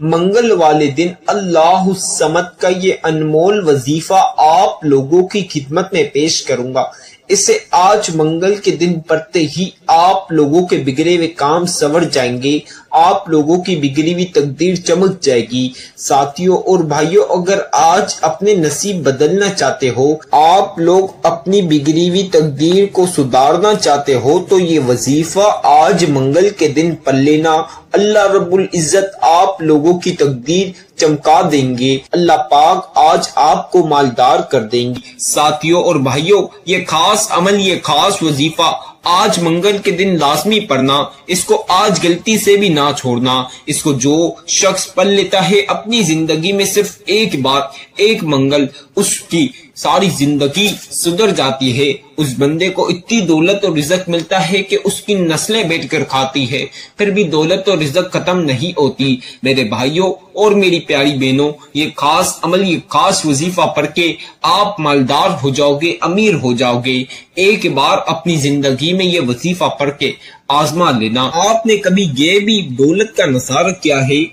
منگل والے دن اللہ الصمد کا یہ انمول وظیفہ آپ لوگوں کی خدمت میں پیش کروں گا۔ اسے آج منگل کے دن پڑھتے ہی آپ لوگوں کے بگڑے ہوئے کام سنور جائیں گے، آپ لوگوں کی بگڑی ہوئی تقدیر چمک جائے گی۔ ساتھیوں اور بھائیوں، اگر آج اپنے نصیب بدلنا چاہتے ہو، آپ لوگ اپنی بگڑی ہوئی تقدیر کو سدھارنا چاہتے ہو، تو یہ وظیفہ آج منگل کے دن پڑھ لینا۔ اللہ رب العزت آپ لوگوں کی تقدیر چمکا دیں گے، اللہ پاک آج آپ کو مالدار کر دیں گے۔ ساتھیوں اور بھائیوں، یہ خاص عمل، یہ خاص وظیفہ آج منگل کے دن لازمی پڑھنا، اس کو آج غلطی سے بھی نہ چھوڑنا۔ اس کو جو شخص پڑھ لیتا ہے اپنی زندگی میں صرف ایک بار، ایک منگل، اس کی ساری زندگی سدھر جاتی ہے۔ اس بندے کو اتنی دولت اور رزق ملتا ہے کہ اس کی نسلیں بیٹھ کر کھاتی ہے، پھر بھی دولت اور رزق ختم نہیں ہوتی۔ میرے بھائیوں اور میری پیاری بہنوں، یہ خاص عمل، یہ خاص وظیفہ پڑھ کے آپ مالدار ہو جاؤ گے، امیر ہو جاؤ گے۔ ایک بار اپنی زندگی میں یہ وظیفہ پڑھ کے آزما لینا۔ آپ نے کبھی غیبی دولت کا نظارہ کیا ہے؟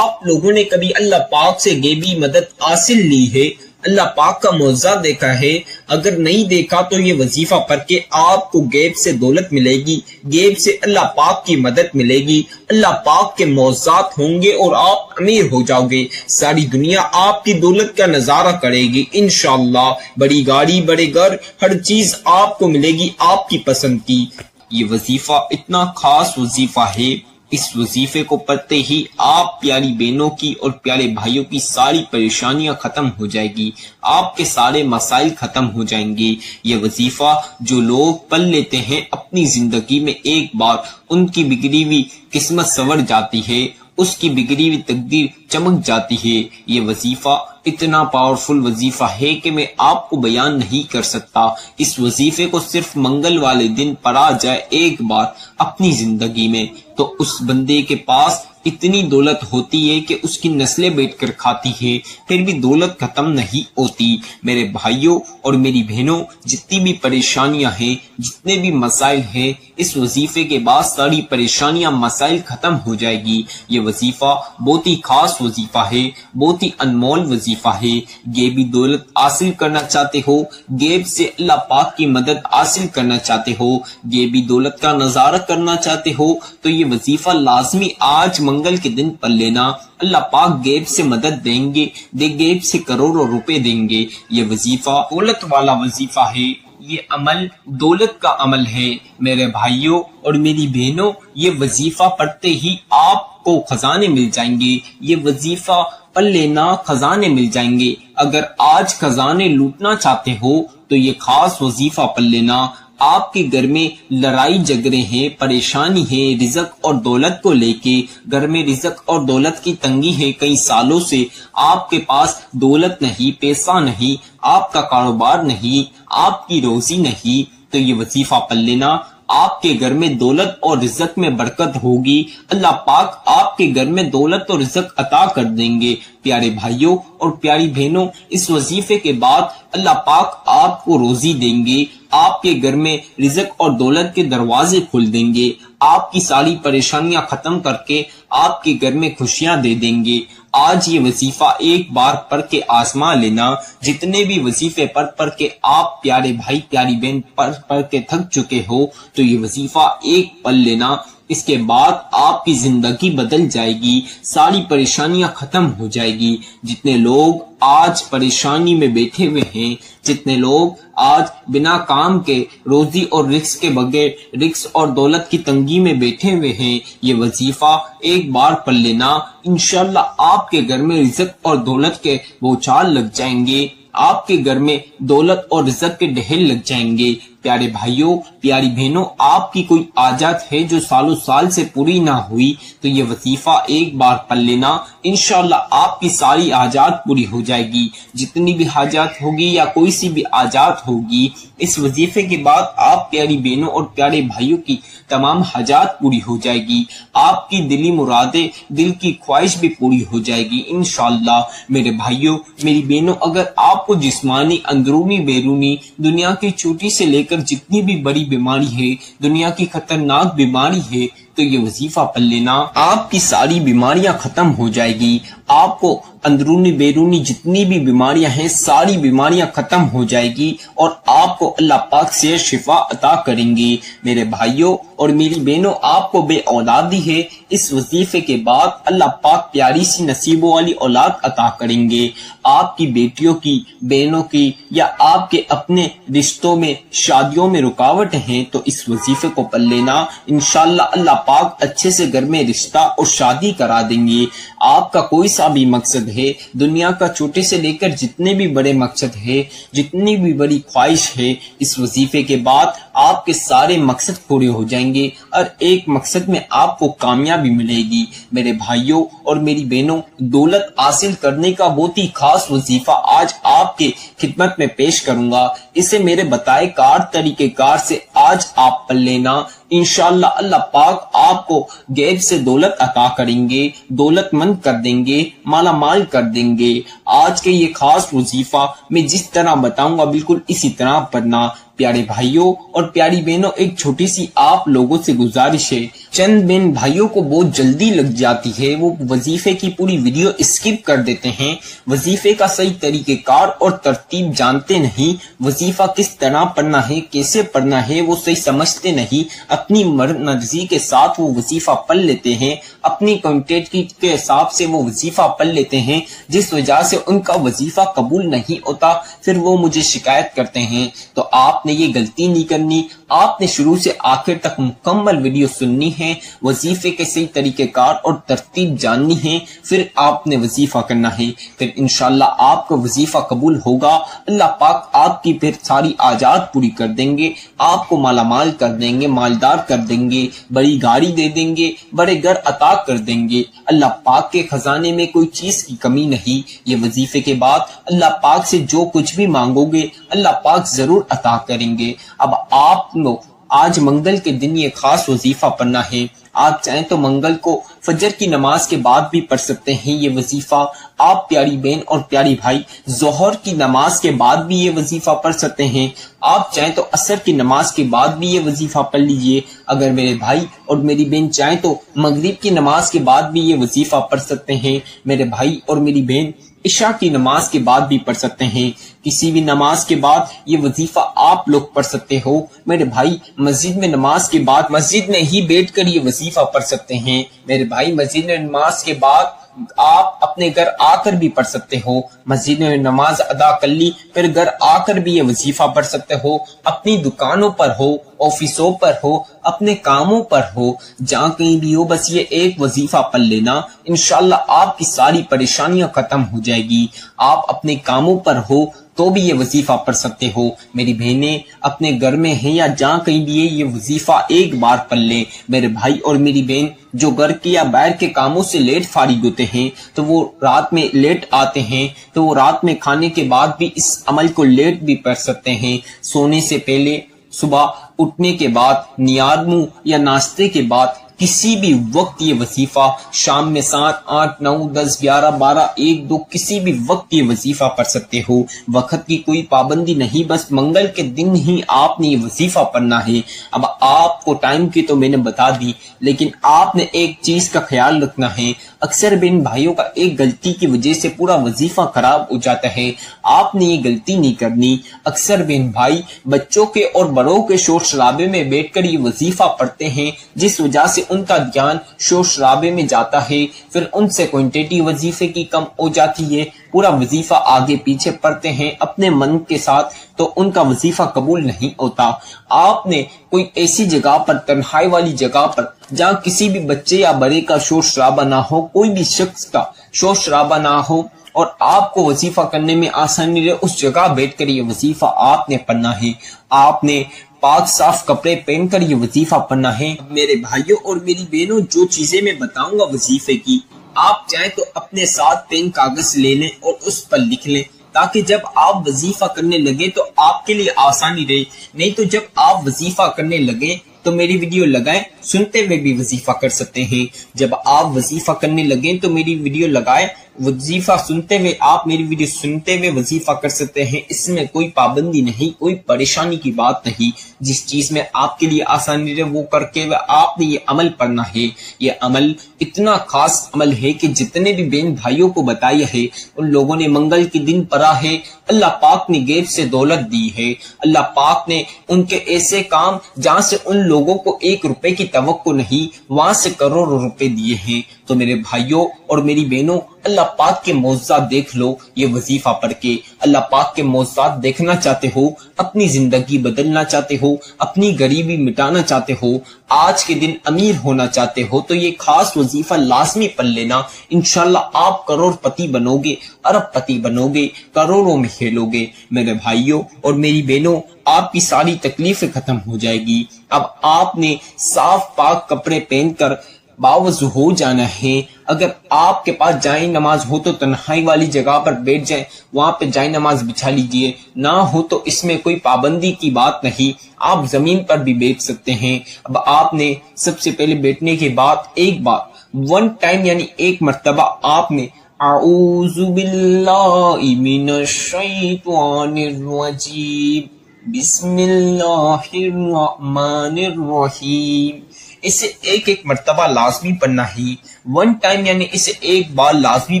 آپ لوگوں نے کبھی اللہ پاک سے غیبی مدد حاصل لی ہے؟ اللہ پاک کا معجزہ دیکھا ہے؟ اگر نہیں دیکھا تو یہ وظیفہ پڑھ کے آپ کو غیب سے دولت ملے گی، غیب سے اللہ پاک کی مدد ملے گی، اللہ پاک کے معجزات ہوں گے اور آپ امیر ہو جاؤ گے۔ ساری دنیا آپ کی دولت کا نظارہ کرے گی انشاءاللہ۔ بڑی گاڑی، بڑے گھر، ہر چیز آپ کو ملے گی آپ کی پسند کی۔ یہ وظیفہ اتنا خاص وظیفہ ہے، اس وظیفے کو پڑھتے ہی آپ پیاری بہنوں کی اور پیارے بھائیوں کی ساری پریشانیاں ختم ہو جائے گی، آپ کے سارے مسائل ختم ہو جائیں گے۔ یہ وظیفہ جو لوگ پڑھ لیتے ہیں اپنی زندگی میں ایک بار، ان کی بگڑی ہوئی قسمت سنور جاتی ہے، اس کی بگڑی ہوئی تقدیر چمک جاتی ہے۔ یہ وظیفہ اتنا پاورفل وظیفہ ہے کہ میں آپ کو بیان نہیں کر سکتا۔ اس وظیفے کو صرف منگل والے دن پڑھا جائے ایک بار اپنی زندگی میں، تو اس بندے کے پاس اتنی دولت ہوتی ہے کہ اس کی نسلیں بیٹھ کر کھاتی ہے، پھر بھی دولت ختم نہیں ہوتی۔ میرے بھائیوں اور میری بہنوں، جتنی بھی پریشانیاں ہیں، جتنے بھی مسائل ہیں، اس وظیفے کے بعد ساری پریشانیاں، مسائل ختم ہو جائے گی۔ یہ وظیفہ بہت ہی خاص وظیفہ ہے، بہت ہی انمول وظیفہ ہے۔ غیبی دولت حاصل کرنا چاہتے ہو، غیب سے اللہ پاک کی مدد حاصل کرنا چاہتے ہو، غیبی دولت کا نظارہ کرنا چاہتے ہو، تو یہ وظیفہ لازمی آج منگل کے دن پڑھ لینا۔ اللہ پاک غیب سے مدد دیں گے، غیب سے کروڑوں روپے دیں گے۔ یہ وظیفہ دولت والا وظیفہ ہے، یہ عمل دولت کا عمل ہے۔ میرے بھائیوں اور میری بہنوں، یہ وظیفہ پڑھتے ہی آپ کو خزانے مل جائیں گے۔ یہ وظیفہ پڑھ لینا، خزانے مل جائیں گے۔ اگر آج خزانے لوٹنا چاہتے ہو تو یہ خاص وظیفہ پڑھ لینا۔ آپ کے گھر میں لڑائی جھگڑے ہیں، پریشانی ہے رزق اور دولت کو لے کے، گھر میں رزق اور دولت کی تنگی ہے، کئی سالوں سے آپ کے پاس دولت نہیں، پیسہ نہیں، آپ کا کاروبار نہیں، آپ کی روزی نہیں، تو یہ وظیفہ پڑھ لینا۔ آپ کے گھر میں دولت اور رزق میں برکت ہوگی، اللہ پاک آپ کے گھر میں دولت اور رزق عطا کر دیں گے۔ پیارے بھائیوں اور پیاری بہنوں، اس وظیفے کے بعد اللہ پاک آپ کو روزی دیں گے، آپ کے گھر میں رزق اور دولت کے دروازے کھول دیں گے، آپ کی ساری پریشانیاں ختم کر کے آپ کے گھر میں خوشیاں دے دیں گے۔ آج یہ وظیفہ ایک بار پڑھ کے آزما لینا۔ جتنے بھی وظیفے پڑھ کے آپ پیارے بھائی پیاری بہن پڑھ کے تھک چکے ہو، تو یہ وظیفہ ایک پڑھ لینا۔ اس کے بعد آپ کی زندگی بدل جائے گی، ساری پریشانیاں ختم ہو جائے گی۔ جتنے لوگ آج پریشانی میں بیٹھے ہوئے ہیں، جتنے لوگ آج بنا کام کے، روزی اور رزق کے بغیر، رزق اور دولت کی تنگی میں بیٹھے ہوئے ہیں، یہ وظیفہ ایک بار پڑھ لینا۔ انشاءاللہ آپ کے گھر میں رزق اور دولت کے بوچھال لگ جائیں گے، آپ کے گھر میں دولت اور رزق کے ڈھیر لگ جائیں گے۔ پیارے بھائیوں پیاری بہنوں، آپ کی کوئی حاجت ہے جو سالوں سال سے پوری نہ ہوئی، تو یہ وظیفہ ایک بار پڑھ لینا، انشاءاللہ آپ کی ساری حاجات پوری ہو جائے گی۔ جتنی بھی حاجات ہوگی یا کوئی سی بھی حاجات ہوگی، اس وظیفے کے بعد آپ پیاری بہنوں اور پیارے بھائیوں کی تمام حاجات پوری ہو جائے گی، آپ کی دلی مرادیں، دل کی خواہش بھی پوری ہو جائے گی انشاءاللہ۔ میرے بھائیوں میری بہنوں، اگر آپ کو جسمانی، اندرونی، بیرونی، دنیا کی چھوٹی سے لے کر جتنی بھی بڑی بیماری ہے، دنیا کی خطرناک بیماری ہے، تو یہ وظیفہ پڑھ لینا، آپ کی ساری بیماریاں ختم ہو جائے گی۔ آپ کو اندرونی بیرونی جتنی بھی بیماریاں ہیں ساری بیماریاں ختم ہو جائے گی، اور آپ کو اللہ پاک سے شفا عطا کریں گے۔ میرے بھائیوں اور میری بہنوں، آپ کو بے اولادی ہے، اس وظیفے کے بعد اللہ پاک پیاری سی نصیبوں والی اولاد عطا کریں گے۔ آپ کی بیٹیوں کی، بہنوں کی، یا آپ کے اپنے رشتوں میں، شادیوں میں رکاوٹ ہیں تو اس وظیفے کو پڑھ لینا، انشاءاللہ اللہ پاک اچھے سے گھر میں رشتہ اور شادی کرا دیں گے۔ آپ کا کوئی سا بھی مقصد ہے، دنیا کا چھوٹے سے لے کر جتنے بھی بڑے مقصد ہے، جتنی بھی بڑی خواہش ہے، اس وظیفے کے بعد آپ کے سارے مقصد پورے ہو جائیں گے، اور ایک مقصد میں آپ کو کامیابی ملے گی۔ میرے بھائیوں اور میری بہنوں، دولت حاصل کرنے کا بہت ہی خاص وظیفہ آج آپ کے خدمت میں پیش کروں گا۔ اسے میرے بتائے طریقہ کار سے آج آپ پڑھ لینا، انشاءاللہ اللہ پاک آپ کو غیب سے دولت عطا کریں گے، دولت مند کر دیں گے، مالا مال کر دیں گے۔ آج کے یہ خاص وظیفہ میں جس طرح بتاؤں گا بالکل اسی طرح پڑھنا۔ پیارے بھائیوں اور پیاری بہنوں، ایک چھوٹی سی آپ لوگوں سے گزارش ہے، چند بہن بھائیوں کو بہت جلدی لگ جاتی ہے، وہ وظیفے کی پوری ویڈیو اسکپ کر دیتے ہیں، وظیفے کا صحیح طریقہ کار اور ترتیب جانتے نہیں، وظیفہ کس طرح پڑھنا ہے، کیسے پڑھنا ہے وہ صحیح سمجھتے نہیں، اپنی مرضی کے ساتھ وہ وظیفہ پڑھ لیتے ہیں، اپنی کوانٹیٹی کے حساب سے وہ وظیفہ پڑھ لیتے ہیں، جس وجہ سے ان کا وظیفہ قبول نہیں ہوتا، پھر وہ مجھے شکایت کرتے ہیں۔ تو آپ نے یہ غلطی نہیں کرنی، آپ نے شروع سے آخر تک مکمل ویڈیو سننی ہے، وظیفے کے صحیح طریقہ کار اور ترتیب جاننی ہے، پھر آپ نے وظیفہ کرنا ہے، پھر انشاءاللہ آپ کا وظیفہ قبول ہوگا، اللہ پاک آپ کی پھر ساری حاجات پوری کر دیں گے، آپ کو مالا مال کر دیں گے، مالدار کر دیں گے، بڑی گاڑی دے دیں گے، بڑے گھر عطا کر دیں گے۔ اللہ پاک کے خزانے میں کوئی چیز کی کمی نہیں۔ یہ وظیفے کے بعد اللہ پاک سے جو کچھ بھی مانگو گے اللہ پاک ضرور عطا کریں گے۔ اب آپ لوگ آج منگل کے دن یہ خاص وظیفہ پڑھنا ہے، آپ چاہیں تو منگل کو فجر کی نماز کے بعد بھی پڑھ سکتے ہیں یہ وظیفہ، آپ پیاری بہن اور پیاری بھائی ظہر کی نماز کے بعد بھی یہ وظیفہ پڑھ سکتے ہیں، آپ چاہیں تو عصر کی نماز کے بعد بھی یہ وظیفہ پڑھ لیجئے، اگر میرے بھائی اور میری بہن چاہیں تو مغرب کی نماز کے بعد بھی یہ وظیفہ پڑھ سکتے ہیں، میرے بھائی اور میری بہن عشاء کی نماز کے بعد بھی پڑھ سکتے ہیں، کسی بھی نماز کے بعد یہ وظیفہ آپ لوگ پڑھ سکتے ہو۔ میرے بھائی مسجد میں نماز کے بعد مسجد میں ہی بیٹھ کر یہ وظیفہ پڑھ سکتے ہیں، میرے بھائی مسجد میں نماز کے بعد آپ اپنے گھر آ کر بھی پڑھ سکتے ہو، مسجد میں نماز ادا کر لی پھر گھر آ کر بھی یہ وظیفہ پڑھ سکتے ہو، اپنی دکانوں پر ہو، آفسوں پر ہو، اپنے کاموں پر ہو، جہاں کہیں بھی ہو، بس یہ ایک وظیفہ پڑھ لینا، انشاءاللہ آپ کی ساری پریشانیاں ختم ہو جائے گی۔ آپ اپنے کاموں پر ہو تو بھی یہ وظیفہ پڑھ سکتے ہو، میری بہنیں اپنے گھر میں ہیں یا جہاں کہیں بھی ہے یہ وظیفہ ایک بار پڑھ لیں۔ میرے بھائی اور میری بہن جو گھر کے یا باہر کے کاموں سے لیٹ فارغ ہوتے ہیں تو وہ رات میں لیٹ آتے ہیں، تو وہ رات میں کھانے کے بعد بھی اس عمل کو لیٹ بھی پڑھ سکتے ہیں، سونے سے پہلے، صبح اٹھنے کے بعد، نیاد منہ یا ناشتے کے بعد، کسی بھی وقت یہ وظیفہ، شام میں 7، 8، 9، 10، 11، 12، 1، 2 کسی بھی وقت یہ وظیفہ پڑھ سکتے ہو، وقت کی کوئی پابندی نہیں، بس منگل کے دن ہی آپ نے یہ وظیفہ پڑھنا ہے۔ اب آپ کو ٹائم کی تو میں نے بتا دی، لیکن آپ نے ایک چیز کا خیال رکھنا ہے، اکثر بہن بھائیوں کا ایک غلطی کی وجہ سے پورا وظیفہ خراب ہو جاتا ہے، آپ نے یہ غلطی نہیں کرنی۔ اکثر بہن بھائی بچوں کے اور بڑوں کے شور شرابے میں بیٹھ کر یہ وظیفہ پڑھتے ہیں، جس وجہ سے ان کا دھیان شور شرابے میں جاتا ہے، پھر ان سے کوانٹیٹی وظیفے کی کم ہو جاتی ہے، پورا وظیفہ آگے پیچھے پڑھتے ہیں اپنے من کے ساتھ تو ان کا وظیفہ قبول نہیں ہوتا۔ آپ نے کوئی ایسی جگہ پر، تنہائی والی جگہ پر، جہاں کسی بھی بچے یا بڑے کا شور شرابہ نہ ہو، کوئی بھی شخص کا شور شرابہ نہ ہو اور آپ کو وظیفہ کرنے میں آسانی رہے، اس جگہ بیٹھ کر یہ وظیفہ آپ نے پڑھنا ہے۔ آپ نے پاک صاف کپڑے پہن کر یہ وظیفہ پڑھنا ہے۔ میرے بھائیوں اور میری بہنوں، جو چیزیں میں بتاؤں گا وظیفے کی، آپ چاہیں تو اپنے ساتھ پین کاغذ لے لیں اور اس پر لکھ لیں، تاکہ جب آپ وظیفہ کرنے لگے تو آپ کے لیے آسانی رہے، نہیں تو جب آپ وظیفہ کرنے لگے تو میری ویڈیو لگائیں، سنتے ہوئے بھی وظیفہ کر سکتے ہیں، جب آپ وظیفہ کرنے لگیں تو میری ویڈیو لگائیں وظیفہ سنتے ہوئے آپ میری ویڈیو سنتے ہوئے وظیفہ کر سکتے ہیں، اس میں کوئی پابندی نہیں، کوئی پریشانی کی بات نہیں۔ جس چیز میں آپ کے لیے آسانی رہے وہ کر کے آپ نے یہ عمل پڑھنا ہے۔ یہ عمل اتنا خاص عمل ہے کہ جتنے بھی بہن بھائیوں کو بتایا ہے ان لوگوں نے منگل کے دن پڑھا ہے، اللہ پاک نے غیب سے دولت دی ہے، اللہ پاک نے ان کے ایسے کام جہاں سے ان لوگوں کو 1 روپے کی توقع نہیں، وہاں سے کروڑوں روپے دیے ہیں۔ تو میرے بھائیوں اور میری بہنوں، اللہ پاک کے معجزات دیکھ لو یہ وظیفہ پڑھ کے۔ اللہ پاک کے معجزات دیکھنا چاہتے ہو، اپنی زندگی بدلنا چاہتے ہو، اپنی غریبی مٹانا چاہتے ہو، آج کے دن امیر ہونا چاہتے ہو، تو یہ خاص وظیفہ لازمی پڑھ لینا۔ انشاءاللہ آپ کروڑ پتی بنو گے، ارب پتی بنو گے، کروڑوں میں کھیلو گے۔ میرے بھائیوں اور میری بہنوں، آپ کی ساری تکلیفیں ختم ہو جائے گی۔ اب آپ نے صاف پاک کپڑے پہن کر باوضو ہو جانا ہے۔ اگر آپ کے پاس جائے نماز ہو تو تنہائی والی جگہ پر بیٹھ جائیں، وہاں پہ جائے نماز بچھا لیجئے، نہ ہو تو اس میں کوئی پابندی کی بات نہیں، آپ زمین پر بھی بیٹھ سکتے ہیں۔ اب آپ نے سب سے پہلے بیٹھنے کے بعد ایک بار 1 ٹائم یعنی ایک مرتبہ آپ نے اعوذ باللہ من الشیطان الرجیم بسم اللہ الرحمن الرحیم، اسے ایک مرتبہ لازمی پڑھنا ہی، 1 ٹائم یعنی اسے ایک بار لازمی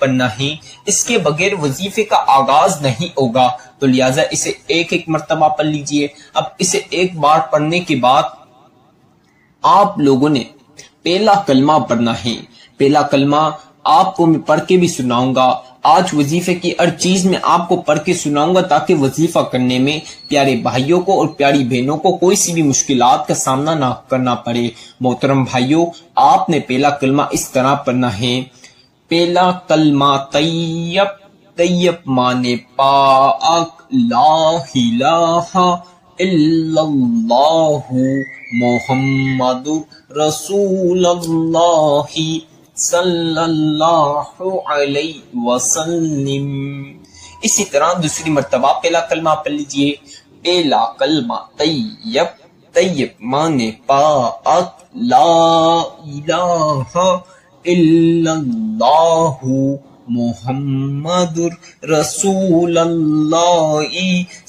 پڑھنا ہی، اس کے بغیر وظیفے کا آغاز نہیں ہوگا، تو لہٰذا اسے ایک مرتبہ پڑھ لیجئے۔ اب اسے ایک بار پڑھنے کے بعد آپ لوگوں نے پہلا کلمہ پڑھنا ہے۔ پہلا کلمہ آپ کو میں پڑھ کے بھی سناؤں گا، آج وظیفے کی ہر چیز میں آپ کو پڑھ کے سناؤں گا تاکہ وظیفہ کرنے میں پیارے بھائیوں کو اور پیاری بہنوں کو کوئی سی بھی مشکلات کا سامنا نہ کرنا پڑے۔ محترم بھائیوں، آپ نے پہلا کلمہ اس طرح پڑھنا ہے۔ پہلا کلمہ طیب، طیب مانے پاک، لا الہ الا اللہ محمد رسول اللہ صلی اللہ علیہ وسلم۔ اسی طرح دوسری مرتبہ پہلا کلمہ پڑھ لیجئے۔ پہلا کلمہ طیب، طیب مانے پاک، لا الہ الا اللہ محمد رسول اللہ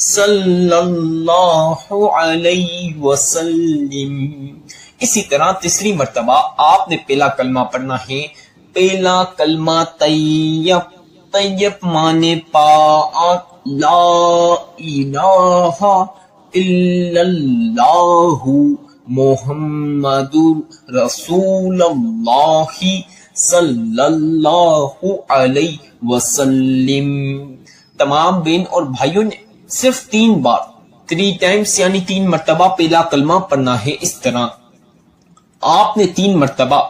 صلی اللہ علیہ وسلم۔ اسی طرح تیسری مرتبہ آپ نے پہلا کلمہ پڑھنا ہے۔ پہلا کلمہ طیب، طیب مانے پاک، لا الہ الا اللہ محمد رسول اللہ صلی اللہ علیہ وسلم۔ تمام بہن اور بھائیوں نے صرف 3 بار 3 ٹائمز یعنی 3 مرتبہ پہلا کلمہ پڑھنا ہے۔ اس طرح آپ نے 3 مرتبہ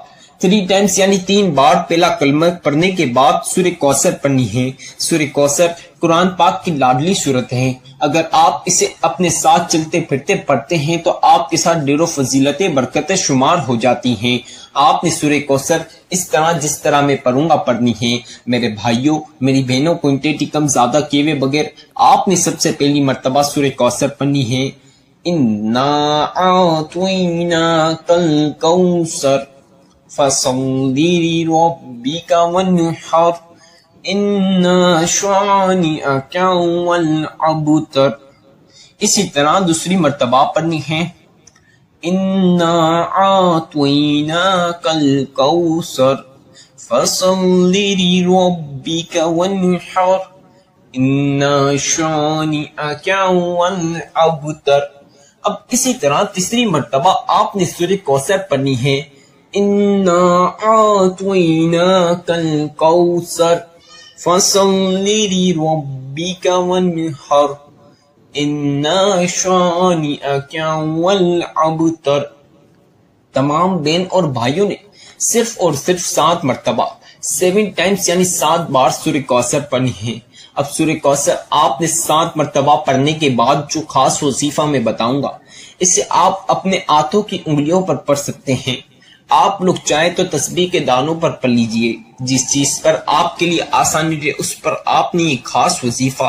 3 ٹائمز یعنی 3 بار پہلا کلمہ پڑھنے کے بعد سورہ کوثر پڑھنی ہے۔ سورہ کوثر قرآن پاک کی لاڈلی سورت ہے، اگر آپ اسے اپنے ساتھ چلتے پھرتے پڑھتے ہیں تو آپ کے ساتھ ڈھیروں فضیلتیں برکتیں شمار ہو جاتی ہیں۔ آپ نے سورہ کوثر اس طرح جس طرح میں پڑھوں گا پڑھنی ہے۔ میرے بھائیوں میری بہنوں کو انٹیٹی کم زیادہ کیے ہوئے بغیر آپ نے سب سے پہلی مرتبہ سورہ کوثر پڑھنی ہے۔ اِنَّا أَعْطَيْنَاكَ الْكَوْثَرَ فَصَلِّ لِرَبِّكَ وَانْحَرْ إِنَّ شَانِئَكَ هُوَ الْأَبْتَرُ۔ اسی طرح دوسری مرتبہ پڑھنی ہے۔ اِنَّا أَعْطَيْنَاكَ الْكَوْثَرَ فَصَلِّ لِرَبِّكَ وَانْحَرْ إِنَّ شَانِئَكَ هُوَ الْأَبْتَرُ۔ اب اسی طرح تیسری مرتبہ آپ نے سورہ کوثر پڑھنی ہے۔ اِنَّا أَعْطَيْنَاكَ الْكَوْثَرَ فَصَلِّ لِرَبِّكَ وَانْحَرْ إِنَّ شَانِئَكَ هُوَ الْأَبْتَرُ۔ تمام بہن اور بھائیوں نے صرف اور صرف 7 مرتبہ 7 ٹائمز یعنی 7 بار سورہ کوثر پڑھنی ہے۔ اب سورہ کوثر آپ نے 7 مرتبہ پڑھنے کے بعد جو خاص وظیفہ میں بتاؤں گا اسے آپ اپنے ہاتھوں کی انگلیوں پر پڑھ سکتے ہیں۔ آپ لوگ چاہیں تو تسبیح کے دانوں پر پڑھ لیجئے، جس چیز پر آپ کے لیے آسانی رہے اس پر آپ نے یہ خاص وظیفہ